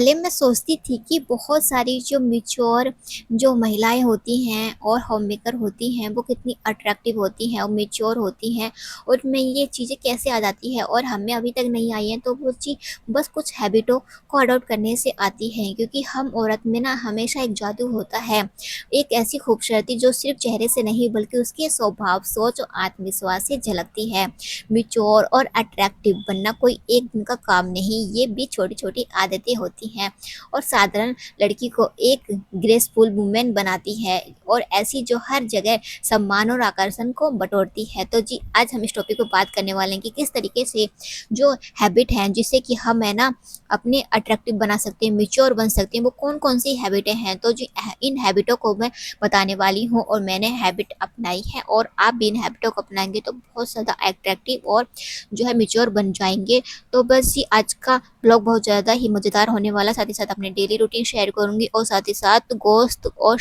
पहले मैं सोचती थी कि बहुत सारी जो मैच्योर जो महिलाएँ होती हैं और होममेकर होती हैं, वो कितनी अट्रैक्टिव होती हैं और मैच्योर होती हैं और मैं ये चीज़ें कैसे आ जाती है और हमें अभी तक नहीं आई हैं, तो वो चीज़ बस कुछ हैबिटों को अडॉप्ट करने से आती हैं, क्योंकि हम औरत में ना हमेशा एक जादू होता है, एक ऐसी खूबसूरती जो सिर्फ चेहरे से नहीं बल्कि उसके स्वभाव, सोच और आत्मविश्वास से झलकती है। मैच्योर और अट्रैक्टिव बनना कोई एक दिन का काम नहीं, ये भी छोटी-छोटी आदतें होती हैं और साधारण लड़की को एक ग्रेसफुल वुमेन बनाती है और ऐसी जो हर जगह सम्मान और आकर्षण को बटोरती है। तो जी, आज हम इस टॉपिक पे बात करने वाले हैं कि किस तरीके से जो हैबिट हैं जिससे कि हम है ना अपने अट्रैक्टिव बना सकते हैं, मैच्योर बन सकते हैं, वो कौन-कौन सी हैबिटें हैं। तो जी इन हैबिटों को मैं बताने वाली हूँ और मैंने हैबिट अपनाई है और आप भी इन हैबिटों को अपनाएँगे तो बहुत ज़्यादा अट्रैक्टिव और जो है मैच्योर बन जाएँगे। तो बस जी आज का ब्लॉग बहुत ज़्यादा ही मज़ेदार होने वाला है, साथ ही साथ अपनी डेली रूटीन शेयर करूँगी और साथ ही साथ गोश्त और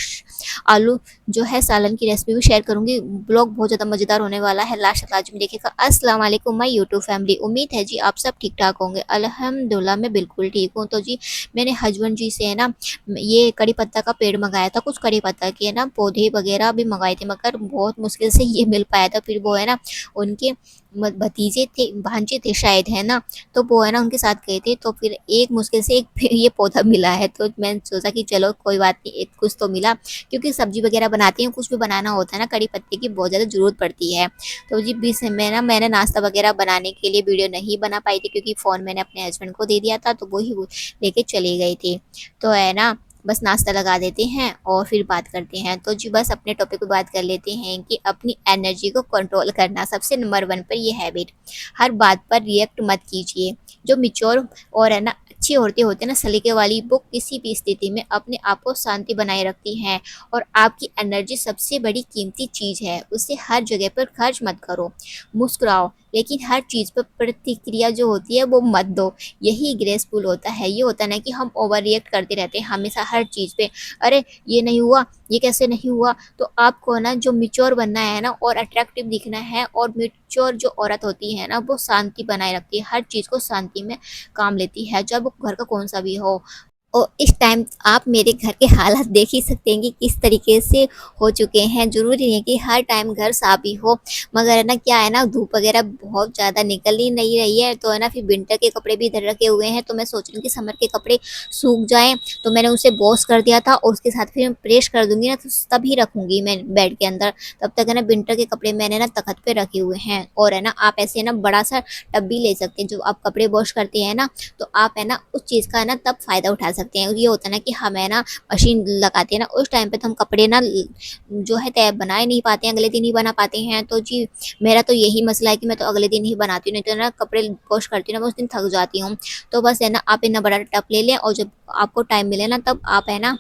आलू जो है सालन की रेसिपी भी शेयर करूँगी। ब्लॉग बहुत ज़्यादा मज़ेदार होने वाला है, लास्ट तक लाज़मी देखिएगा। अस्सलाम वालेकुम माय यूट्यूब फैमिली, उम्मीद है जी आप सब ठीक-ठाक होंगे। अल्हम्दुलिल्लाह मैं बिल्कुल ठीक हूँ। तो जी मैंने हस्बैंड जी से है ना ये कड़ी पत्ता का पेड़ मँगाया था, कुछ कड़ी पत्ता के है ना पौधे वगैरह भी मँगाए थे, मगर बहुत मुश्किल से ये मिल पाया था। फिर वो है ना उनके भतीजे थे, भांजे थे शायद, है ना, तो वो है ना उनके साथ गए थे, तो फिर एक मुश्किल से एक फिर ये पौधा मिला है। तो मैंने सोचा कि चलो कोई बात नहीं, एक कुछ तो मिला, क्योंकि सब्जी वगैरह बनाती हैं, कुछ भी बनाना होता है ना कड़ी पत्ते की बहुत ज़्यादा ज़रूरत पड़ती है। तो जी बीच में ना मैंने नाश्ता वगैरह बनाने के लिए वीडियो नहीं बना पाई थी, क्योंकि फ़ोन मैंने अपने हस्बैंड को दे दिया था, तो वही वो लेके चले गए थे। तो है ना बस नाश्ता लगा देते हैं और फिर बात करते हैं। तो जी बस अपने टॉपिक पे बात कर लेते हैं कि अपनी एनर्जी को कंट्रोल करना सबसे नंबर 1 पर ये हैबिट। हर बात पर रिएक्ट मत कीजिए। जो मैच्योर और है ना अच्छी औरतें होती हैं ना सलीके वाली, वो किसी भी स्थिति में अपने आप को शांति बनाए रखती हैं और आपकी एनर्जी सबसे बड़ी कीमती चीज़ है, उसे हर जगह पर खर्च मत करो। मुस्कुराओ, लेकिन हर चीज़ पर प्रतिक्रिया जो होती है वो मत दो। यही ग्रेसफुल होता है। ये होता है ना कि हम ओवर रिएक्ट करते रहते हैं हमेशा हर चीज़ पे, अरे ये नहीं हुआ, ये कैसे नहीं हुआ। तो आपको ना जो मैच्योर बनना है ना और अट्रैक्टिव दिखना है, और मैच्योर जो औरत होती है ना वो शांति बनाए रखती है, हर चीज़ को शांति में काम लेती है, चाहे वो घर का कौन सा भी हो। और इस टाइम आप मेरे घर के हालात देख ही सकते हैं कि किस तरीके से हो चुके हैं। ज़रूरी नहीं है कि हर टाइम घर साफ ही हो, मगर है ना क्या है ना धूप वगैरह बहुत ज़्यादा निकल ही नहीं रही है, तो है ना फिर विंटर के कपड़े भी इधर रखे हुए हैं। तो मैं सोच रही हूँ कि समर के कपड़े सूख जाएँ, तो मैंने उसे वॉश कर दिया था और उसके साथ फिर मैं प्रेस कर दूँगी ना, तो तभी रखूँगी मैं बेड के अंदर। तब तक है ना विंटर के कपड़े मैंने ना तख़्त पे रखे हुए हैं। और है ना आप ऐसे ना बड़ा-सा टब भी ले सकते हैं, जो आप कपड़े वॉश करते हैं ना, तो आप है ना उस चीज़ का है ना तब फ़ायदा उठा सकते हैं। ये होता है ना कि हम है ना मशीन लगाते हैं ना, उस टाइम पे तो हम कपड़े ना जो है तय बना ही नहीं पाते हैं, अगले दिन ही बना पाते हैं। तो जी मेरा तो यही मसला है कि मैं तो अगले दिन ही बनाती हूँ, नहीं तो ना कपड़े वॉश करती हूँ ना मैं उस दिन थक जाती हूँ। तो बस है ना आप इतना बड़ा टब ले लें और जब आपको टाइम मिले ना तब आप है ना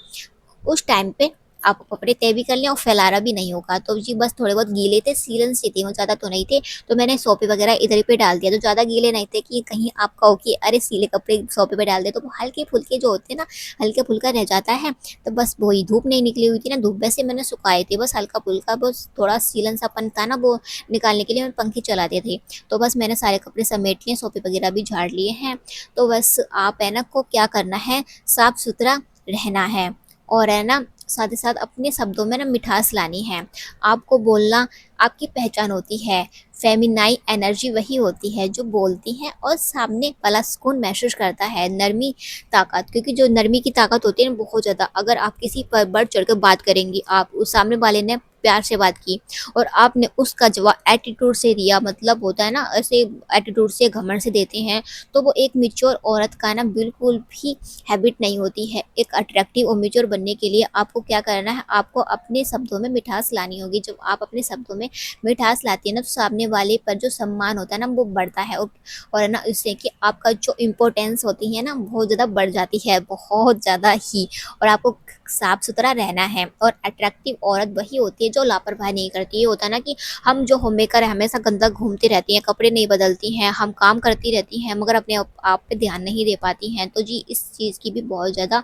उस टाइम पे आप कपड़े तय भी कर लें और फैलाना भी नहीं होगा। तो जी बस थोड़े बहुत गीले थे, सीलन से थे वो, ज़्यादा तो नहीं थे, तो मैंने सोफे वगैरह इधर ही पे डाल दिया, तो ज़्यादा गीले नहीं थे कि कहीं आप कहो कि अरे सीले कपड़े सोफे पे डाल दे, तो वो हल्के-फुल्के जो होते हैं ना, हल्का-फुल्का रह जाता है। तो बस वही धूप नहीं निकली हुई थी ना, धूप वैसे मैंने सुखाए थे, बस हल्का-फुल्का, बस थोड़ा सीलन सापन था ना वो निकालने के लिए मैं पंखे चला दिए थे। तो बस मैंने सारे कपड़े समेट लिए, सोफे वगैरह भी झाड़ लिए हैं। तो बस आप है ना को क्या करना है, साफ-सुथरा रहना है और है ना साथ ही साथ अपने शब्दों में ना मिठास लानी है। आपको बोलना आपकी पहचान होती है। फेमिनाइन एनर्जी वही होती है जो बोलती है और सामने वाला सुकून महसूस करता है। नरमी ताकत, क्योंकि जो नरमी की ताकत होती है ना बहुत ज़्यादा, अगर आप किसी पर बढ़ चढ़ कर बात करेंगी, आप उस सामने वाले ने प्यार से बात की और आपने उसका जवाब एटीट्यूड से दिया, मतलब होता है ना ऐसे एटीट्यूड से घमंड से देते हैं, तो वो एक मैच्योर औरत का ना बिल्कुल भी हैबिट नहीं होती है। एक अट्रैक्टिव और मैच्योर बनने के लिए आपको क्या करना है, आपको अपने शब्दों में मिठास लानी होगी। जब आप अपने शब्दों में मिठास लाती है ना, तो सामने वाले पर जो सम्मान होता है ना वो बढ़ता है और है ना इससे कि आपका जो इम्पोर्टेंस होती है ना बहुत ज़्यादा बढ़ जाती है, बहुत ज़्यादा ही। और आपको साफ सुथरा रहना है और अट्रैक्टिव औरत वही होती है जो लापरवाही नहीं करती। ये होता है ना कि हम जो होममेकर है हमेशा गंदा घूमती रहती हैं, कपड़े नहीं बदलती हैं, हम काम करती रहती हैं मगर अपने आप पे ध्यान नहीं दे पाती हैं। तो जी इस चीज़ की भी बहुत ज़्यादा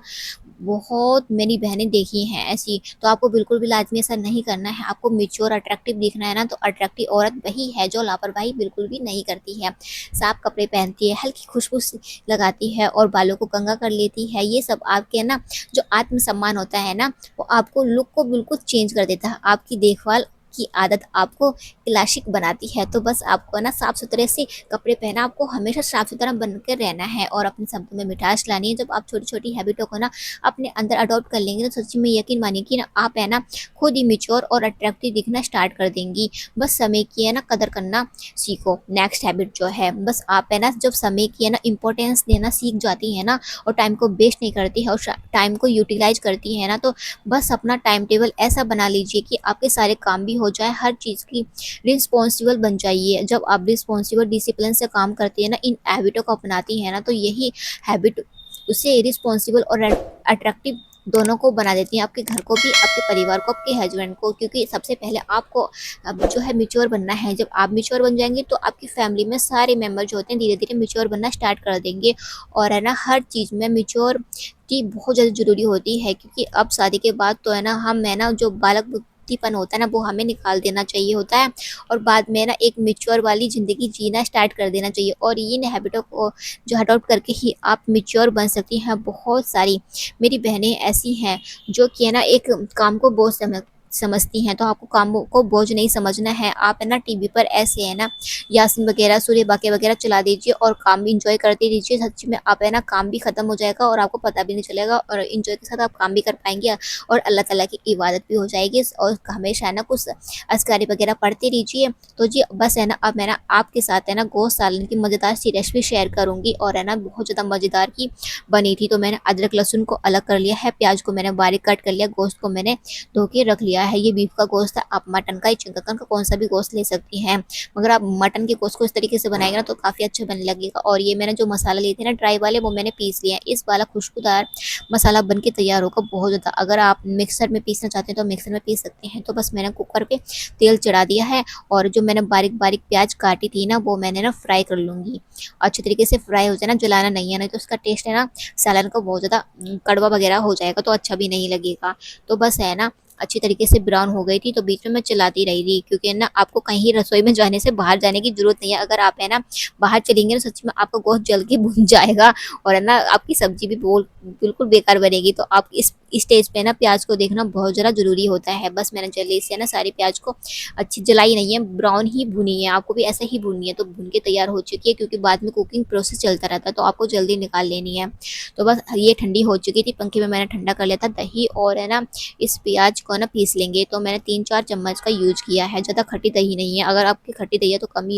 बहुत मेरी बहनें देखी हैं ऐसी। तो आपको बिल्कुल भी लाज़मी ऐसा नहीं करना है। आपको मैच्योर अट्रैक्टिव दिखना है ना, तो अट्रैक्टिव औरत वही है जो लापरवाही बिल्कुल भी नहीं करती है। साफ कपड़े पहनती है, हल्की खुशबू लगाती है और बालों को कंघा कर लेती है। ये सब आपके ना जो आत्मसम्मान होता है ना, वो आपको लुक को बिल्कुल चेंज कर देता है। आपकी देखभाल की आदत आपको क्लासिक बनाती है। तो बस आपको ना साफ-सुथरे से कपड़े पहना, आपको हमेशा साफ-सुथरा बनकर रहना है और अपने शब्दों में मिठास लानी है। जब आप छोटी-छोटी हैबिटों को ना अपने अंदर अडॉप्ट कर लेंगे, तो सच्ची में यकीन मानिए कि ना आप है ना खुद ही मैच्योर और अट्रैक्टिव दिखना स्टार्ट कर देंगी। बस समय की है ना कदर करना सीखो। नेक्स्ट हैबिट जो है, बस आप है ना जब समय की है ना इम्पोर्टेंस देना सीख जाती है ना और टाइम को वेस्ट नहीं करती है और टाइम को यूटिलाइज करती है ना, तो बस अपना टाइम टेबल ऐसा बना लीजिए कि आपके सारे काम भी हो जाए, हर चीज़ की रिस्पॉन्सिबल बन जाइए। जब आप रिस्पॉन्सिबल डिसिप्लिन से काम करती है ना, इन हैबिटों को अपनाती है ना, तो यही हैबिट उसे रिस्पॉन्सिबल और अट्रैक्टिव दोनों को बना देती हैं, आपके घर को भी, आपके परिवार को, आपके हस्बैंड को। क्योंकि सबसे पहले आपको अब जो है मैच्योर बनना है। जब आप मैच्योर बन जाएंगे तो आपकी फैमिली में सारे मेंबर जो होते हैं धीरे धीरे मैच्योर बनना स्टार्ट कर देंगे। और है ना हर चीज़ में मैच्योर की बहुत ज़्यादा ज़रूरी होती है, क्योंकि अब शादी के बाद तो है ना हम है ना जो बालक बुद्धिपन होता है ना वो हमें निकाल देना चाहिए होता है और बाद में ना एक मैच्योर वाली ज़िंदगी जीना स्टार्ट कर देना चाहिए। और इन हैबिटों को जो अडॉप्ट करके ही आप मैच्योर बन सकती हैं। बहुत सारी मेरी बहनें ऐसी हैं जो कि है ना एक काम को बोझ समझती हैं, तो आपको काम को बोझ नहीं समझना है। आप है ना टीवी पर ऐसे है ना यासीन वगैरह, सूर्य बाकी वगैरह चला दीजिए और काम भी इंजॉय करते दीजिए। सच में आप है ना काम भी खत्म हो जाएगा और आपको पता भी नहीं चलेगा और इंजॉय के साथ आप काम भी कर पाएंगे और अल्लाह ताला की इबादत भी हो जाएगी। और हमेशा है ना कुछ अस्कारी वगैरह पढ़ते रहिए। तो जी बस है ना अब मैं ना आपके साथ है ना गोश्त सालन की मज़ेदार सी रेसिपी शेयर करूँगी और है ना बहुत ज़्यादा मज़ेदार की बनी थी। तो मैंने अदरक लहसुन को अलग कर लिया है, प्याज को मैंने बारीक कट कर लिया, गोश्त को मैंने धो के रख लिया है। ये बीफ का गोश्त है, आप मटन का या चिकन का कौन सा भी गोश्त ले सकती हैं, मगर आप मटन के गोश्त को इस तरीके से बनाएंगे ना तो काफ़ी अच्छा बनने लगेगा। और ये मैंने जो मसाला लिए थे ना ड्राई वाले, वो मैंने पीस लिया है। इस वाला खुशबूदार मसाला बन के तैयार होगा बहुत ज़्यादा। अगर आप मिक्सर में पीसना चाहते हैं तो मिक्सर में पीस सकते हैं। तो बस मैंने कुकर पे तेल चढ़ा दिया है और जो मैंने बारीक बारीक प्याज काटी थी ना वो मैंने ना फ्राई कर लूँगी। अच्छी तरीके से फ्राई हो जाए ना, जलाना नहीं है, नहीं तो उसका टेस्ट है ना सालन का बहुत ज़्यादा कड़वा वगैरह हो जाएगा तो अच्छा भी नहीं लगेगा। तो बस है ना अच्छी तरीके से ब्राउन हो गई थी तो बीच में मैं चलाती रही थी, क्योंकि ना आपको कहीं रसोई में जाने से बाहर जाने की ज़रूरत नहीं है। अगर आप है ना बाहर चलेंगे ना सच में आपका गोश्त जल के भुन जाएगा और है ना आपकी सब्जी भी बिल्कुल बेकार बनेगी। तो आप इस स्टेज पे ना प्याज को देखना बहुत ज़्यादा ज़रूरी होता है। बस मैंने जल्दी से ना सारी प्याज को अच्छी जलाई नहीं है, ब्राउन ही भुनी है, आपको भी ऐसा ही भुननी है। तो भुन के तैयार हो चुकी है, क्योंकि बाद में कुकिंग प्रोसेस चलता रहता है तो आपको जल्दी निकाल लेनी है। तो बस ये ठंडी हो चुकी थी, पंखे में मैंने ठंडा कर लिया था दही और है ना इस प्याज को ना पीस लेंगे। तो मैंने 3-4 चम्मच का यूज किया है, ज़्यादा खट्टी दही नहीं है। अगर आपकी खट्टी दही है तो कम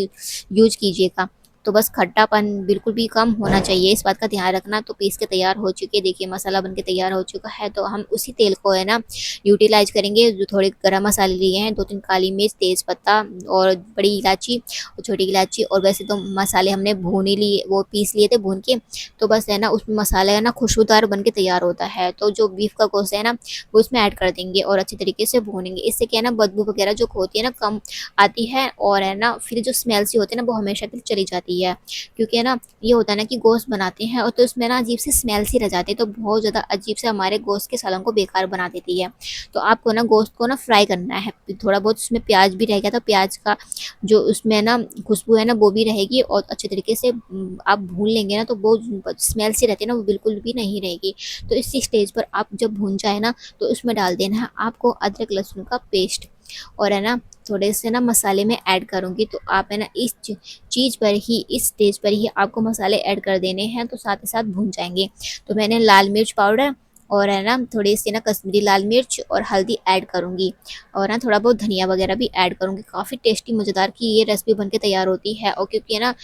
यूज कीजिएगा। तो बस खट्टापन बिल्कुल भी कम होना चाहिए, इस बात का ध्यान रखना। तो पीस के तैयार हो चुकी है, देखिए मसाला बन के तैयार हो चुका है। तो हम उसी तेल को है ना यूटिलाइज करेंगे। जो थोड़े गरम मसाले लिए हैं, 2-3 काली मिर्च, तेज पत्ता और बड़ी इलायची और छोटी इलायची, और वैसे तो मसाले हमने भून ही लिए, वो पीस लिए थे भून के। तो बस है ना उसमें मसाला है ना खुशबूदार बन के तैयार होता है। तो जो बीफ का गोश्त है ना वो उसमें ऐड कर देंगे और अच्छी तरीके से भूनेंगे। इससे क्या है ना बदबू वगैरह जो होती है ना कम आती है और है ना फिर जो स्मेल सी होती है ना वो हमेशा के लिए चली जाती है। क्योंकि है ना ये होता है ना कि गोश्त बनाते हैं और तो उसमें ना अजीब सी स्मेल सी रह जाती है, तो बहुत ज़्यादा अजीब से हमारे गोश्त के सालन को बेकार बना देती है। तो आपको ना गोश्त को ना फ्राई करना है, थोड़ा बहुत उसमें प्याज भी रहेगा तो प्याज का जो उसमें ना खुशबू है ना वो भी रहेगी और अच्छे तरीके से आप भून लेंगे ना तो वो स्मेल सी रहती है ना वो बिल्कुल भी नहीं रहेगी। तो इसी स्टेज पर आप जब भून जाए ना तो उसमें डाल देना है आपको अदरक लहसुन का पेस्ट और है ना थोड़े से ना मसाले में ऐड करूँगी। तो आप है ना इस चीज़ पर ही, इस स्टेज पर ही आपको मसाले ऐड कर देने हैं, तो साथ ही साथ भून जाएंगे। तो मैंने लाल मिर्च पाउडर और है ना थोड़ी सी ना कश्मीरी लाल मिर्च और हल्दी ऐड करूँगी और ना थोड़ा बहुत धनिया वगैरह भी ऐड करूँगी। काफ़ी टेस्टी मज़ेदार की ये रेसिपी बनके तैयार होती है। और क्योंकि है ना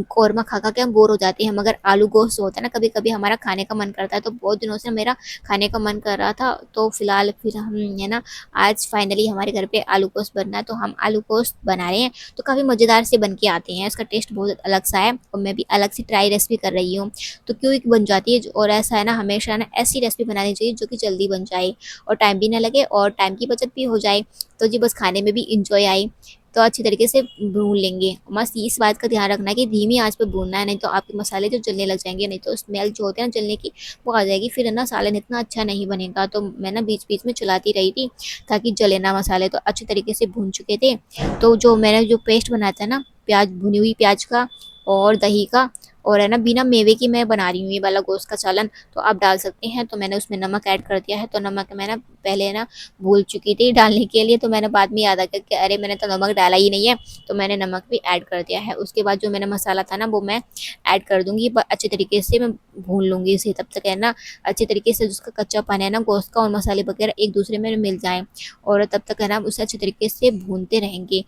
कौरमा खा खा के हम बोर हो जाते हैं, मगर आलू गोश्त होता है ना कभी कभी हमारा खाने का मन करता है। तो बहुत दिनों से मेरा खाने का मन कर रहा था, तो फिलहाल फिर हम है ना आज फाइनली हमारे घर पे आलू गोश्त बनना है तो हम आलू गोश्त बना रहे हैं। तो काफ़ी मज़ेदार से बन के आते हैं, इसका टेस्ट बहुत अलग सा है और मैं भी अलग से ट्राई रेसिपी कर रही हूँ। तो क्यों बन जाती है और ऐसा है ना हमेशा ना ऐसी रेसिपी बनाई बनानी चाहिए जो कि जल्दी बन जाए और टाइम भी ना लगे और टाइम की बचत भी हो जाए। तो जी बस खाने में भी इंजॉय आए। तो अच्छी तरीके से भून लेंगे। मस्त इस बात का ध्यान रखना है कि धीमी आंच पे भूनना है, नहीं तो आपके मसाले जो जलने लग जाएंगे, नहीं तो स्मेल जो होते हैं ना जलने की वो आ जाएगी, फिर है ना सालन इतना अच्छा नहीं बनेगा। तो मैं ना बीच बीच में चलाती रही थी ताकि जले ना मसाले। तो अच्छी तरीके से भून चुके थे। तो जो मैंने जो पेस्ट बनाया था ना प्याज, भुनी हुई प्याज का और दही का, और है ना बिना मेवे की मैं बना रही हूँ ये वाला गोश्त का सालन, तो आप डाल सकते हैं। तो मैंने उसमें नमक ऐड कर दिया है। तो नमक मैं ना पहले ना भूल चुकी थी डालने के लिए, तो मैंने बाद में याद आ गया कि अरे मैंने तो नमक डाला ही नहीं है, तो मैंने नमक भी ऐड कर दिया है। उसके बाद जो मैंने मसाला था ना वो मैं ऐड कर दूंगी, पर अच्छे तरीके से मैं भून लूंगी इसे। तब तक है ना अच्छे तरीके से जिसका कच्चा पानी है ना गोश्त का और मसाले वगैरह एक दूसरे में मिल जाए, और तब तक है ना उसे अच्छे तरीके से भूनते रहेंगे।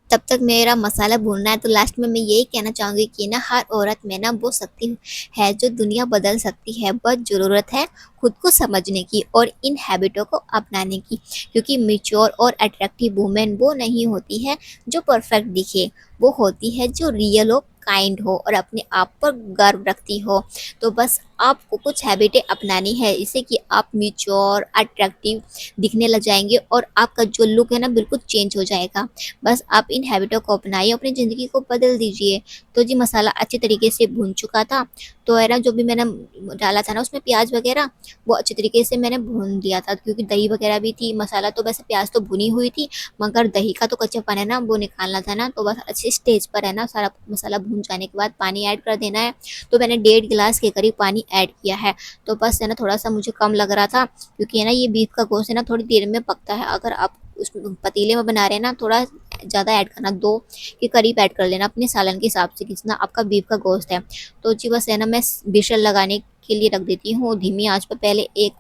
तब तक मेरा मसाला भूनना है। तो लास्ट में मैं यही कहना चाहूँगी कि ना हर औरत में ना वो शक्ति है जो दुनिया बदल सकती है, बस ज़रूरत है खुद को समझने की और इन हैबिटों को अपनाने की। क्योंकि मैच्योर और अट्रैक्टिव वुमेन वो नहीं होती है जो परफेक्ट दिखे, वो होती है जो रियल हो, काइंड हो और अपने आप पर गर्व रखती हो। तो बस आपको कुछ हैबिटें अपनानी है इससे कि आप मैच्योर अट्रैक्टिव दिखने लग जाएंगे और आपका जो लुक है ना बिल्कुल चेंज हो जाएगा। बस आप इन हैबिटों को अपनाइए, अपनी ज़िंदगी को बदल दीजिए। तो जी मसाला अच्छे तरीके से भून चुका था। तो है ना जो भी मैंने डाला था ना उसमें प्याज वगैरह, वो अच्छे तरीके से मैंने भून लिया था, क्योंकि दही वगैरह भी थी। मसाला तो वैसे प्याज तो भुनी हुई थी, मगर दही का तो कच्चापन है ना वो निकालना था ना। तो बस अच्छे स्टेज पर है ना सारा मसाला भून जाने के बाद पानी ऐड कर देना है। तो मैंने 1.5 गिलास के करीब पानी ऐड किया है। तो बस है ना थोड़ा सा मुझे कम लग रहा था, क्योंकि है ना ये बीफ का गोश्त है ना थोड़ी देर में पकता है। अगर आप उस पतीले में बना रहे हैं ना थोड़ा ज़्यादा ऐड करना, 2 के करीब ऐड कर लेना अपने सालन के हिसाब से जितना आपका बीफ का गोश्त है। तो जी बस है ना मैं विशल लगाने के लिए रख देती हूँ धीमी आंच पर। पहले एक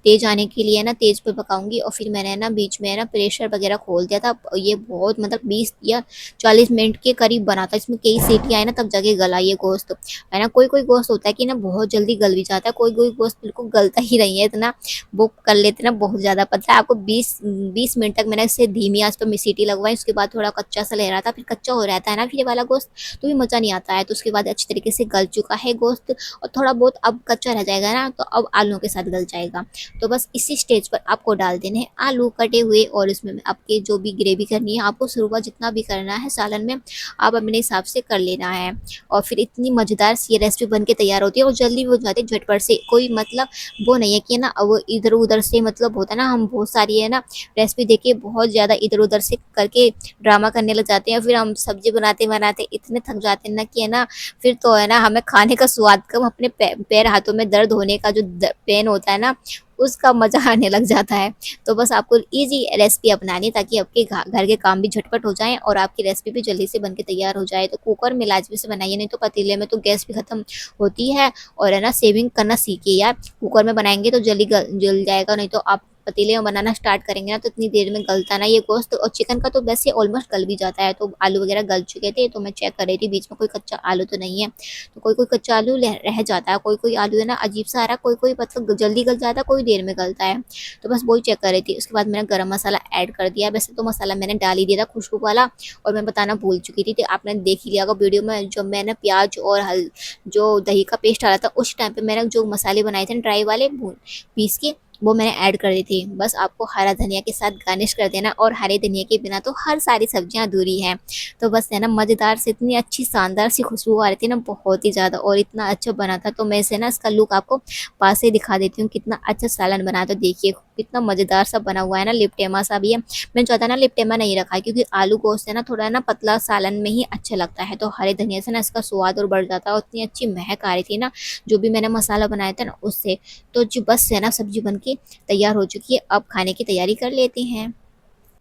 तेज आने के लिए ना तेज पे पकाऊंगी, और फिर मैंने ना बीच में ना प्रेशर वगैरह खोल दिया था। ये बहुत मतलब 20 या 40 मिनट के करीब बना था। इसमें कई सीटी आई ना तब जाके गला ये गोश्त है ना। कोई कोई गोश्त होता है कि ना बहुत जल्दी गल भी जाता है, कोई कोई गोश्त बिल्कुल गलता ही नहीं है इतना, वो कर लेते ना बहुत ज़्यादा। पता है आपको 20 मिनट तक मैंने इसे धीमी आंच पर सीटी लगवाई। उसके बाद थोड़ा कच्चा सा ले रहा था, फिर कच्चा हो रहता है ना फिर ये वाला गोश्त, तो भी मज़ा नहीं आता है। तो उसके बाद अच्छी तरीके से गल चुका है गोश्त, और थोड़ा बहुत अब कच्चा रह जाएगा ना तो अब आलू के साथ गल जाएगा। तो बस इसी स्टेज पर आपको डाल देने हैं आलू कटे हुए, और इसमें आपके जो भी ग्रेवी करनी है आपको शुरुआत जितना भी करना है सालन में आप अपने हिसाब से कर लेना है। और फिर इतनी मज़ेदार सी ये रेसिपी बन के तैयार होती है और जल्दी भी हो जाती है झटपट से। कोई मतलब वो नहीं है कि ना वो इधर उधर से मतलब होता है ना, हम बहुत सारी है ना रेसिपी देखे बहुत ज़्यादा इधर उधर से करके ड्रामा करने लग जाते हैं, फिर हम सब्जी बनाते बनाते इतने थक जाते हैं ना कि है ना फिर तो है ना हमें खाने का स्वाद कम, अपने पैर हाथों में दर्द होने का जो पेन होता है ना उसका मज़ा आने लग जाता है। तो बस आपको ईज़ी रेसिपी अपनानी है ताकि आपके घर के काम भी झटपट हो जाएँ और आपकी रेसिपी भी जल्दी से बन के तैयार हो जाए। तो कुकर में लाजमी से बनाइए, नहीं तो पतीले में तो गैस भी ख़त्म होती है। और है ना सेविंग करना सीखिए यार, कुकर में बनाएँगे तो जल्दी जल जाएगा, नहीं तो आप पतीले में बनाना स्टार्ट करेंगे ना तो इतनी देर में गलता ना ये गोश्त। और चिकन का तो वैसे ऑलमोस्ट गल भी जाता है। तो आलू वगैरह गल चुके थे, तो मैं चेक कर रही थी बीच में कोई कच्चा आलू तो नहीं है। तो कोई कोई कच्चा आलू रह जाता है, कोई कोई आलू है ना अजीब सा आ रहा है, कोई कोई मतलब जल्दी गल जाता है, कोई देर में गलता है। तो बस वही चेक कर रही थी। उसके बाद मैंने गरम मसाला ऐड कर दिया। वैसे तो मसाला मैंने डाल ही दिया था खुशबू वाला, और मैं बताना भूल चुकी थी। तो आपने देख ही लिया होगा वीडियो में, जब मैंने प्याज और जो दही का पेस्ट डाला था उस टाइम पे मैंने जो मसाले बनाए थे ड्राई वाले पीस के, वो मैंने ऐड कर दी थी। बस आपको हरा धनिया के साथ गार्निश कर देना, और हरे धनिया के बिना तो हर सारी सब्जियां अधूरी हैं। तो बस है ना मज़ेदार से इतनी अच्छी शानदार सी खुशबू आ रही थी ना बहुत ही ज़्यादा, और इतना अच्छा बना था। तो मैं इसे ना इसका लुक आपको पास से दिखा देती हूँ कितना अच्छा सालन बना। तो देखिए कितना मज़ेदार सा बना हुआ है ना, लिपटेमा सा भी है। मैंने ज़्यादा ना लिपटेमा नहीं रखा है क्योंकि आलू गोश्त है ना थोड़ा ना पतला सालन में ही अच्छा लगता है। तो हरे धनिया से ना इसका स्वाद और बढ़ जाता है, और इतनी अच्छी महक आ रही थी ना जो भी मैंने मसाला बनाया था ना उससे। तो जो बस है ना सब्जी बन के तैयार हो चुकी है, अब खाने की तैयारी कर लेते हैं।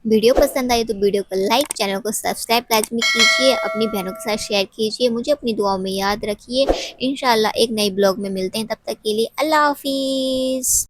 वीडियो पसंद आई तो वीडियो को लाइक, चैनल को सब्सक्राइब लाजमी कीजिए, अपनी बहनों के साथ शेयर कीजिए, मुझे अपनी दुआओं में याद रखिए। इंशाल्लाह एक नई ब्लॉग में मिलते हैं, तब तक के लिए अल्लाह हाफिज़।